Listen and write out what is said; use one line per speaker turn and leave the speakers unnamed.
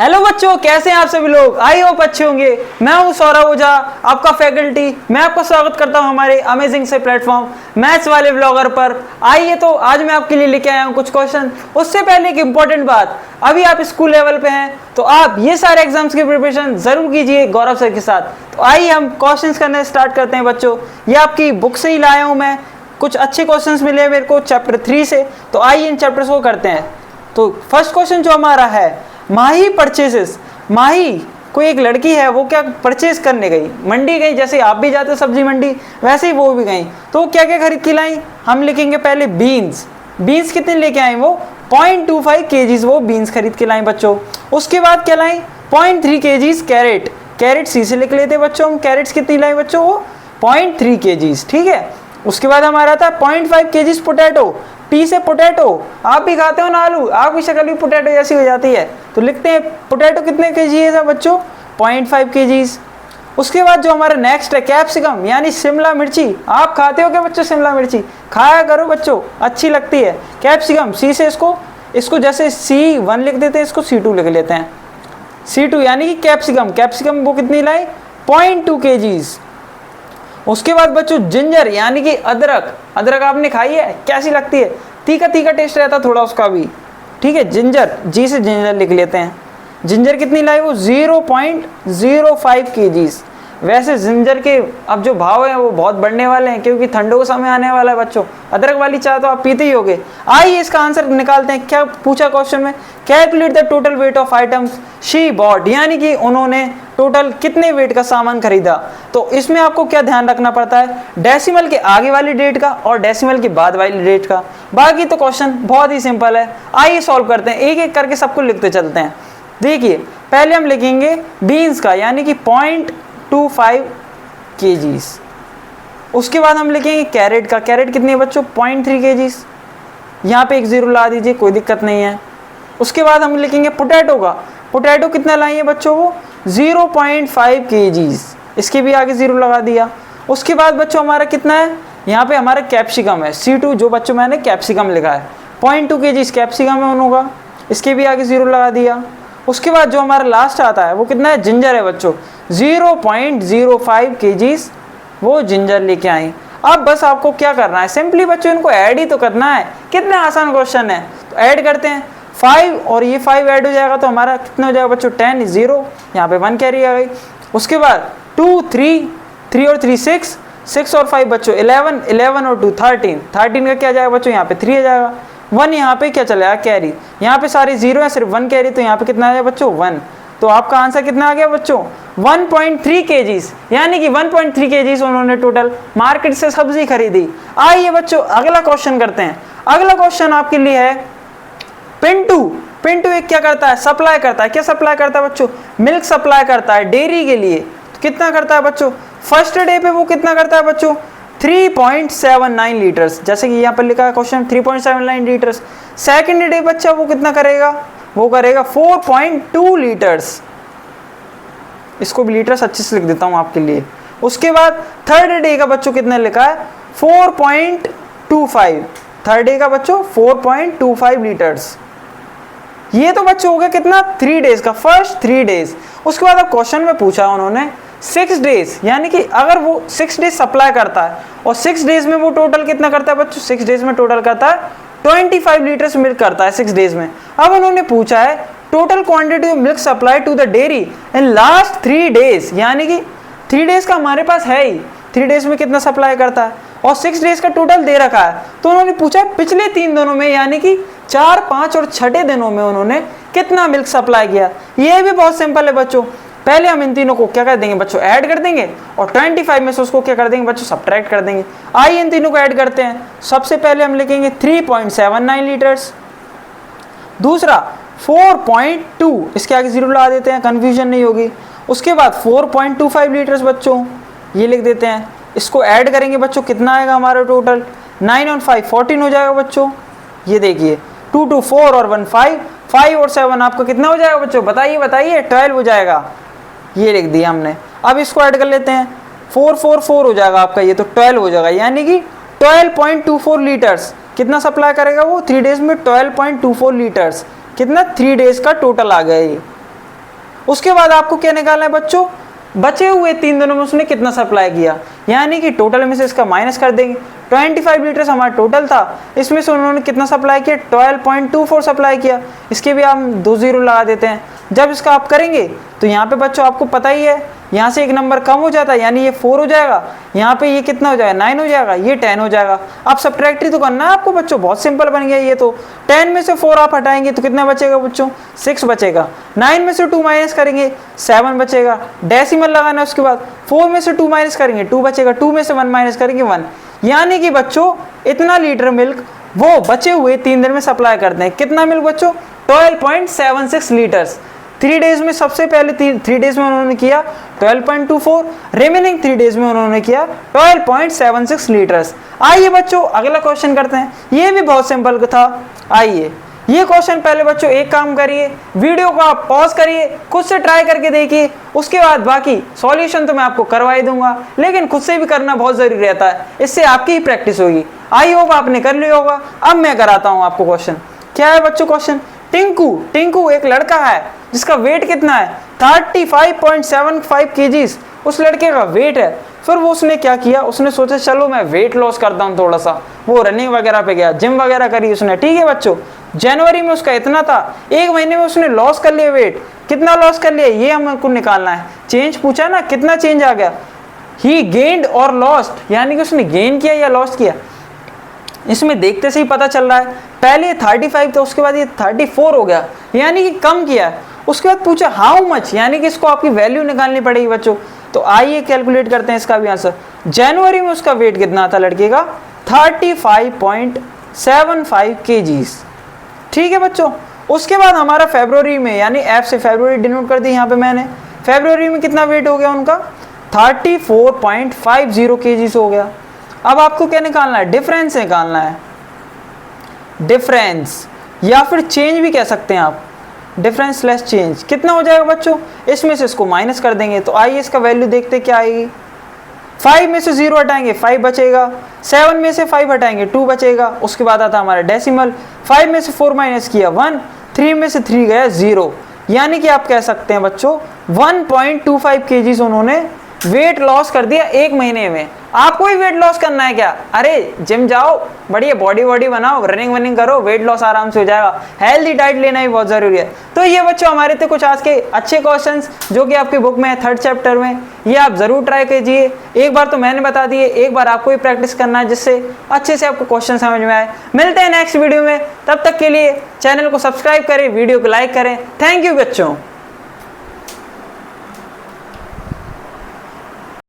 Hello बच्चों, कैसे हैं आप सभी लोग। आई होप अच्छे होंगे। मैं हूं सौरभ ओझा, आपका फैकल्टी। मैं आपका स्वागत करता हूं हमारे अमेजिंग से प्लेटफॉर्म मैथ्स वाले व्लॉगर पर। आइए तो आज मैं आपके लिए लेके आया हूं कुछ क्वेश्चन। उससे पहले एक इंपॉर्टेंट बात, अभी आप स्कूल लेवल पे हैं तो आप ये सारे एग्जाम्स की प्रिपरेशन जरूर कीजिए गौरव सर के साथ। तो आइए हम क्वेश्चन करने स्टार्ट करते हैं बच्चों। ये आपकी बुक से ही लाया हूँ मैं, कुछ अच्छे क्वेश्चन मिले मेरे को चैप्टर 3 से। तो आइए इन चैप्टर्स को करते हैं। तो फर्स्ट क्वेश्चन जो हमारा है, माही परचेसेस। माही कोई एक लड़की है, वो क्या परचेस करने गई, मंडी गई। जैसे आप भी जाते सब्जी मंडी, वैसे ही वो भी गई। तो क्या क्या खरीद के लाई, हम लिखेंगे पहले बीन्स। बीन्स कितने लेके आई वो, 0.25 kgs वो बीन्स खरीद के लाई बच्चों। उसके बाद क्या लाई, 0.3 kgs कैरेट। कैरेट सी से लिख लेते बच्चों हम। कैरेट्स कितनी लाई बच्चों, वो 0.3 kgs, ठीक है। उसके बाद हमारा था 0.5 kgs पोटैटो। पी से पोटैटो, आप भी खाते हो ना आलू, आपकी शक्ल भी पोटैटो जैसी हो जाती है। तो लिखते हैं पोटैटो कितने केजी है बच्चों, 0.5 kgs। उसके बाद जो हमारा नेक्स्ट है कैप्सिकम, यानी शिमला मिर्ची। आप खाते हो क्या बच्चों शिमला मिर्ची, खाया करो बच्चों, अच्छी लगती है। कैप्सिकम सी से इसको जैसे C1 लिख देते हैं, इसको C2 लिख लेते हैं। C2 यानी कि कैप्सिकम। कैप्सिकम वो कितनी लाई, 0.2 kgs। उसके बाद बच्चों जिंजर यानी कि अदरक। अदरक आपने खाई है, कैसी लगती है, तीखा तीखा टेस्ट रहता थोड़ा उसका भी, ठीक है। जिंजर, जी से जिंजर लिख लेते हैं। जिंजर कितनी लाई, वो 0.05 kgs। वैसे जिंजर के अब जो भाव हैं वो बहुत बढ़ने वाले हैं, क्योंकि ठंडों का समय आने वाला है बच्चों। अदरक वाली चाय तो आप पीते ही होगे। आइए इसका आंसर निकालते हैं। क्या पूछा क्वेश्चन में, calculate the total weight of items she bought, यानी कि उन्होंने टोटल कितने वेट का सामान खरीदा। तो इसमें आपको क्या ध्यान रखना पड़ता है, डेसिमल के आगे वाली डेट का और डेसिमल के बाद वाली डेट का। बाकी तो क्वेश्चन बहुत ही सिंपल है। आइए सॉल्व करते हैं, एक एक करके सबको लिखते चलते हैं। देखिए पहले हम लिखेंगे बीन्स का, यानी कि 0.25 kgs। उसके बाद हम लिखेंगे कैरेट का। कैरेट कितनी है बच्चों, 0.3 kgs। यहाँ पे एक जीरो ला दीजिए, कोई दिक्कत नहीं है। उसके बाद हम लिखेंगे पोटैटो का। पोटैटो कितना लाइए बच्चों, वो 0.5 kgs। इसके भी आगे जीरो लगा दिया। उसके बाद बच्चों हमारा कितना है, यहाँ पे हमारा कैप्सिकम है C2, जो बच्चों मैंने कैप्सिकम लिखा है 0.2 kgs कैप्सिकम है उनका, इसके भी आगे जीरो लगा दिया। उसके बाद जो हमारा लास्ट आता है वो कितना है, जिंजर है बच्चों, 0.05 kgs वो जिंजर लेके आई। अब बस आपको क्या करना है, सिंपली बच्चों इनको ऐड ही तो करना है। कितना आसान क्वेश्चन है। तो ऐड करते हैं, 5 और ये 5 ऐड हो जाएगा तो हमारा कितना हो जाएगा बच्चों, 10 0, यहाँ पे 1 कैरी आ गई। उसके बाद 2 3 और 3 6 और 5 बच्चों 11 और 2 13 का क्या जाएगा बच्चों, यहाँ पे 3 आ जाएगा। 1 यहाँ पे क्या चलेगा, कैरी। यहाँ पे सारे जीरो है, सिर्फ 1 कैरी, तो यहाँ पे कितना आ जाएगा बच्चों, 1। तो आपका आंसर कितना आ गया बच्चों, 1.3 kgs, यानी कि 1.3 kgs उन्होंने टोटल मार्केट से सब्जी खरीदी। आइए बच्चों अगला क्वेश्चन करते हैं। अगला क्वेश्चन आपके लिए है पिंटू। पिंटू एक क्या करता है, सप्लाई करता है। क्या सप्लाई करता है बच्चों, मिल्क सप्लाई करता है डेयरी के लिए। तो कितना करता है बच्चों, फर्स्ट डे पे वो कितना करता है बच्चों, 3.79 लीटर्स। जैसे कि यहाँ पर लिखा है क्वेश्चन 3.79 लीटर्स। सेकेंड डे बच्चा वो कितना करेगा, वो करेगा 4.2 लीटर्स। इसको भी लीटर्स अच्छे से लिख देता हूँ आपके लिए। उसके बाद थर्ड डे का बच्चों कितना लिखा है, 4.25। थर्ड डे का बच्चों 4.25 लीटर्स। ये तो बच्चों हो गया कितना, 3 डेज का, फर्स्ट 3 डेज। उसके बाद अब क्वेश्चन में पूछा उन्होंने 6 डेज, यानी कि अगर वो 6 डेज सप्लाई करता है और 6 डेज में वो टोटल कितना करता है बच्चों, 6 डेज में टोटल करता है 25 लीटर्स मिल्क करता है 6 डेज में। अब उन्होंने पूछा है total quantity of milk supply to the dairy in last 3 days, यानी कि 3 डेज का हमारे पास है ही, 3 डेज में कितना सप्लाई करता है और 6 डेज का टोटल दे रखा है। तो उन्होंने पूछा पिछले 3 दिनों में, यानी कि 4, 5 और 6 दिनों में उन्होंने कितना मिल्क सप्लाई किया। ये भी बहुत सिंपल है बच्चों। पहले हम इन तीनों को क्या कर देंगे बच्चों, ऐड कर देंगे और 25 में से उसको क्या कर देंगे बच्चों, सब्ट्रैक्ट कर देंगे। आइए इन तीनों को ऐड करते हैं। सबसे पहले हम लिखेंगे 3.79 लीटर्स। दूसरा 4.2, इसके आगे जीरो लगा देते हैं, कंफ्यूजन नहीं होगी। उसके बाद 4.25 लीटर्स बच्चों, ये लिख देते हैं। इसको ऐड करेंगे बच्चों, कितना आएगा हमारा टोटल, 9 और 5 14 हो जाएगा बच्चों। ये देखिए 2 2 4 और 1 5 और 7 आपका कितना हो जाएगा बच्चों, बताइए 12 हो जाएगा। ये लिख दिया हमने। अब इसको ऐड कर लेते हैं, 4 4 4 हो जाएगा आपका, ये तो 12 हो जाएगा, यानी कि 12.24 लीटर्स। कितना सप्लाई करेगा वो 3 डेज में, 12.24 लीटर्स। कितना, 3 डेज का टोटल आ गया ये। उसके बाद आपको क्या निकालना है बच्चों, बचे हुए 3 दिनों में उसने कितना सप्लाई किया, यानी कि टोटल में से इसका माइनस कर देंगे। 25 लीटर हमारा टोटल था, इसमें से उन्होंने कितना सप्लाई किया, 12.24 सप्लाई किया। इसके भी हम 2 जीरो लगा देते हैं। जब इसका आप करेंगे तो यहाँ पे बच्चों आपको पता ही है, यहाँ से एक नंबर कम हो जाता है, यानी ये 4 हो जाएगा, यहाँ पे ये कितना हो जाएगा, 9 हो जाएगा, ये 10 हो जाएगा। अब सब्ट्रैक्ट तो करना है आपको बच्चों, बहुत सिंपल बन गया ये तो। 10 में से 4 आप हटाएंगे तो कितना बचेगा बच्चों, 6 बचेगा। 9 में से 2 माइनस करेंगे 7 बचेगा, डेसिमल लगाना है। उसके बाद 4 में से 2 माइनस करेंगे 2 बचेगा, 2 में से 1 माइनस करेंगे 1, यानी कि बच्चों इतना लीटर मिल्क वो बचे हुए 3 दिन में सप्लाई करते हैं। कितना मिल्क बच्चों, 12.76 लीटर्स। 3 डेज में सबसे पहले 3 डेज में उन्होंने किया 12.24, रिमेनिंग 3 डेज में उन्होंने किया 12.76 लीटर्स। आइए बच्चों अगला क्वेश्चन करते हैं, ये भी बहुत सिंपल था। आइए ये क्वेश्चन पहले बच्चों एक काम करिए, वीडियो को आप पॉज करिए, खुद से ट्राई करके देखिए, उसके बाद बाकी सॉल्यूशन तो मैं आपको करवा ही दूंगा, लेकिन खुद से भी करना बहुत जरूरी रहता है, इससे आपकी ही प्रैक्टिस होगी। आई होप आपने कर लिया होगा। अब मैं कराता हूँ आपको क्वेश्चन। क्या है बच्चों क्वेश्चन, टिंकू एक लड़का है जिसका वेट कितना है, 35.75 केजीज उस लड़के का वेट है। फिर वो उसने क्या किया, उसने सोचा चलो मैं वेट लॉस करता हूँ थोड़ा सा, वो रनिंग वगैरह पे गया, जिम वगैरह करी उसने। ठीक है बच्चों, जनवरी में उसका इतना था, 1 महीने में उसने लॉस कर लिया वेट। कितना लॉस कर लिया ये हमको निकालना है। चेंज पूछा ना, कितना चेंज आ गया, ही गेन्ड और लॉस्ट, यानी कि उसने गेन किया या लॉस किया। इसमें देखते से ही पता चल रहा है, पहले 35 था, उसके बाद ये 34 हो गया, यानी कि कम किया है। उसके बाद पूछा हाउ मच, यानी कि इसको आपकी वैल्यू निकालनी पड़ेगी बच्चों। तो आइए कैलकुलेट करते हैं इसका भी आंसर। जनवरी में उसका वेट कितना था लड़के का, 35.75 केजीज। ठीक है बच्चों, उसके बाद हमारा फरवरी में, यानी एफ से फरवरी डिनोट कर दी यहाँ पे मैंने, फरवरी में कितना वेट हो गया उनका, 34.50 केजीज हो गया। अब आपको क्या निकालना है, डिफरेंस निकालना है। डिफरेंस या फिर चेंज भी कह सकते हैं आप, डिफरेंस लेस चेंज कितना हो जाएगा बच्चों, इसमें से इसको माइनस कर देंगे। तो आइए इसका वैल्यू देखते क्या आएगी। 5 में से 0 हटाएंगे 5 बचेगा, 7 में से 5 हटाएंगे 2 बचेगा। उसके बाद आता हमारा डेसिमल, 5 में से 4 माइनस किया 1, 3 में से 3 गया 0, यानी कि आप कह सकते हैं बच्चों 1.25 केजीज उन्होंने वेट लॉस कर दिया 1 महीने में। आपको ही वेट लॉस करना है क्या, अरे जिम जाओ, बढ़िया बॉडी बनाओ, रनिंग वनिंग करो, वेट लॉस आराम से हो जाएगा। हेल्दी डाइट लेना ही बहुत जरूरी है। तो ये बच्चों हमारे थे कुछ आज के अच्छे क्वेश्चंस जो कि आपकी बुक में है 3rd चैप्टर में, ये आप जरूर ट्राई कीजिए। एक बार तो मैंने बता दिए, एक बार आपको ही प्रैक्टिस करना है जिससे अच्छे से आपको क्वेश्चन समझ में आए। मिलते हैं नेक्स्ट वीडियो में, तब तक के लिए चैनल को सब्सक्राइब करें, वीडियो को लाइक करें। थैंक यू बच्चों।